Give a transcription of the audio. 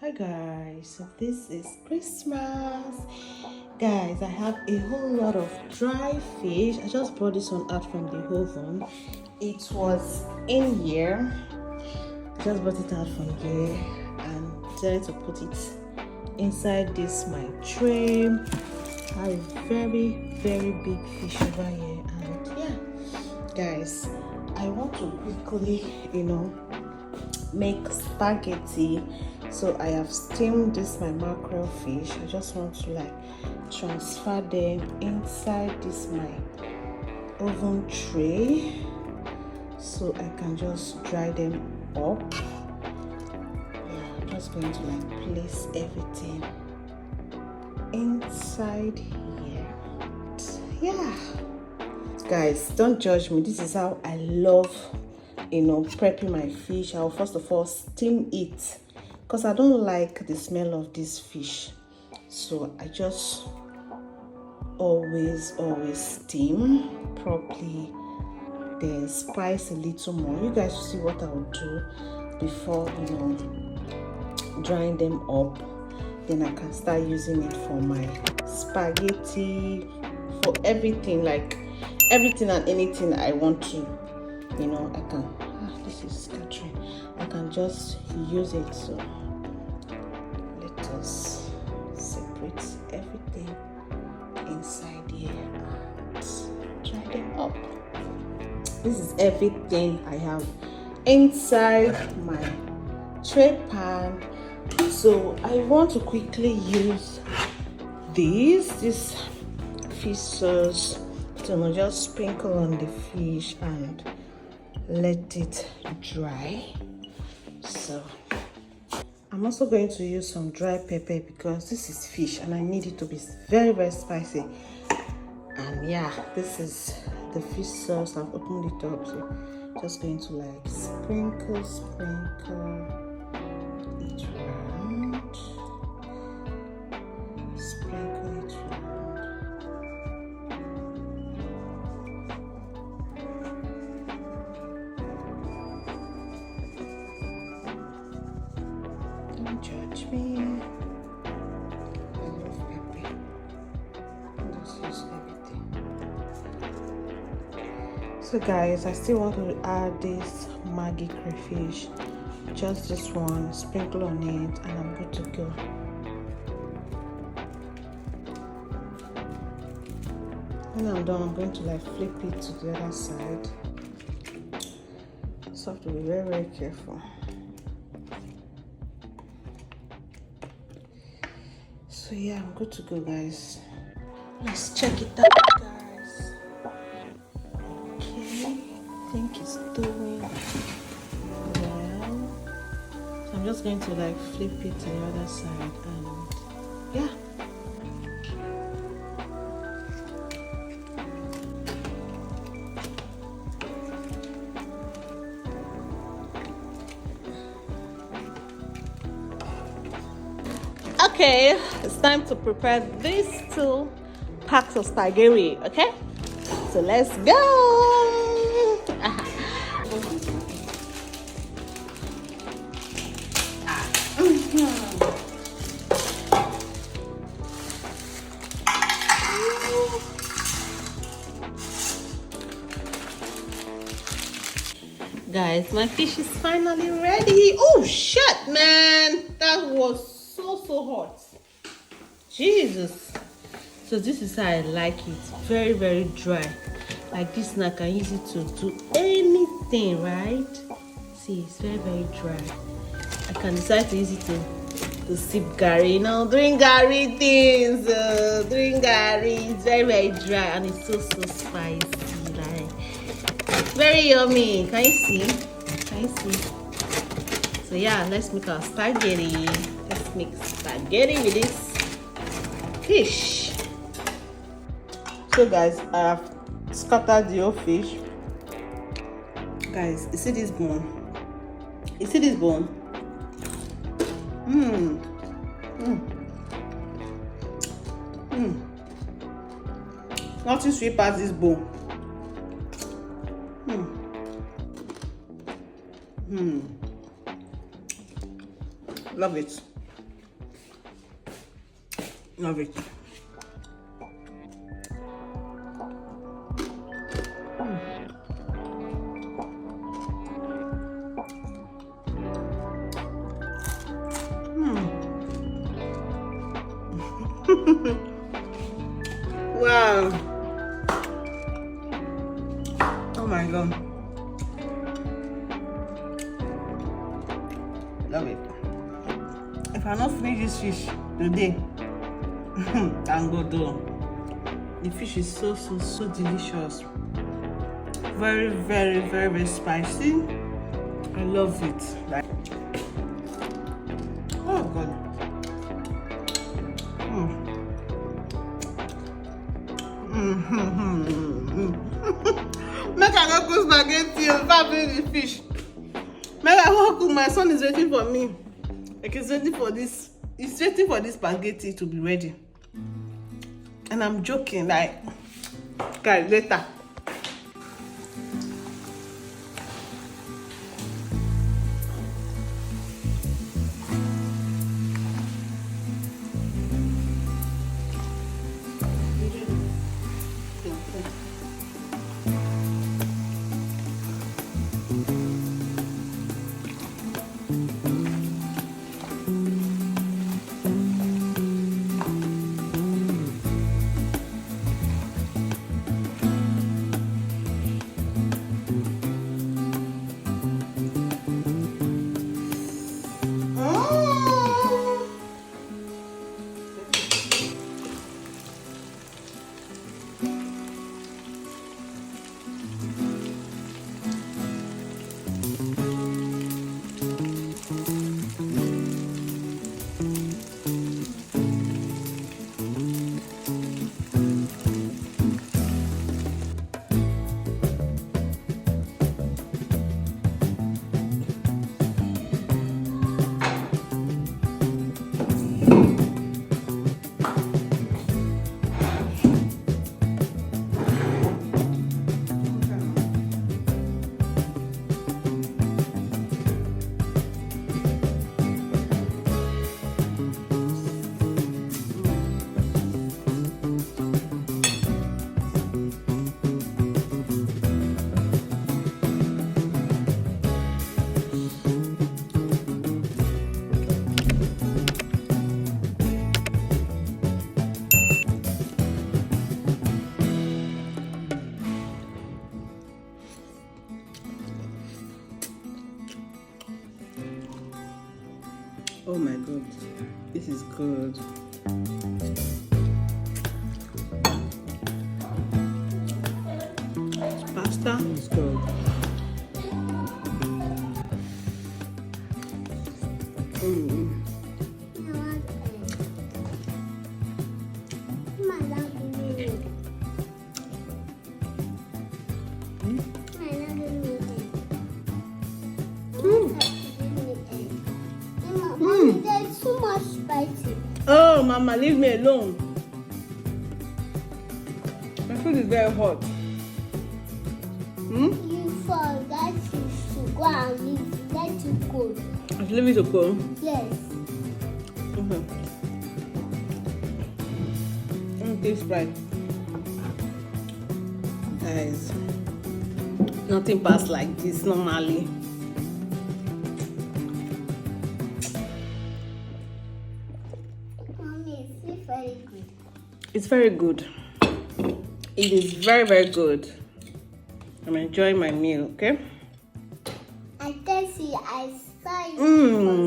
Hi guys, so this is Christmas. Guys, I have a whole lot of dry fish. I just brought this one out from the oven. It was in here. I just brought it out from here and decided to put it inside this my tray. I have a very big fish over here, and yeah, guys, I want to quickly, make spaghetti. So I have steamed this my mackerel fish. I just want to transfer them inside this my oven tray so I can just dry them up. I'm just going to place everything inside here. Yeah, guys, don't judge me. This is how I love prepping my fish. I'll first of all steam it because I don't like the smell of this fish, so I just always steam properly, then spice a little more. You guys will see what I will do before drying them up. Then I can start using it for my spaghetti, for everything, everything and anything I want to. I can, this is scattering. I can just use it. So let us separate everything inside here and dry them up. This is everything I have inside my tray pan. So I want to quickly use this fish sauce to just sprinkle on the fish and let it dry. So I'm also going to use some dry pepper because this is fish and I need it to be very spicy. And yeah, this is the fish sauce. I've opened it up, so just going to sprinkle it around. Sprinkle it around. Don't judge me. I love pepper. Just use everything. So guys, I still want to add this Maggi crayfish. Just this one, sprinkle on it, and I'm good to go. When I'm done, I'm going to flip it to the other side. So I have to be very careful. So yeah, I'm good to go, guys. Let's check it out, guys. Okay, I think it's doing well. So I'm just going to flip it to the other side, and yeah. Okay, it's time to prepare these 2 packs of spaghetti. Okay, so let's go. Guys, my fish is finally ready. Oh shit, man, that was so hot. Jesus. So this is how I like it. Very dry. Like this now I can use it to do anything, right? See, it's very dry. I can decide to use it to sip gari, drink gari things. Drink gari. It's very dry and it's so spicy. Very yummy. Can you see? So yeah, let's make our spaghetti. Let's make spaghetti with this fish. So guys, I have scattered the whole fish. Guys, you see this bone? Nothing sweet past this bone. Love it. Love it. Wow. Oh my God. Love it. If I not finish this fish today, thank God though. The fish is so delicious. Very, very, very, very spicy. I love it. Like, oh God. Make I go cook spaghetti if I bring the fish. Make I go cook. My son is waiting for me. Like he's waiting for this. He's waiting for this spaghetti to be ready. And I'm joking, like, guys, later. Oh my God, this is good. Pasta is good. There's so much spicy. Oh, Mama, leave me alone. My food is very hot. You forgot to go and let it go. I should leave it to cool. Yes. Okay. Taste right. Guys, nothing pass like this normally. Mommy, it's very good. It's very good. It is very, very good. I'm enjoying my meal, okay? I can see I saw it.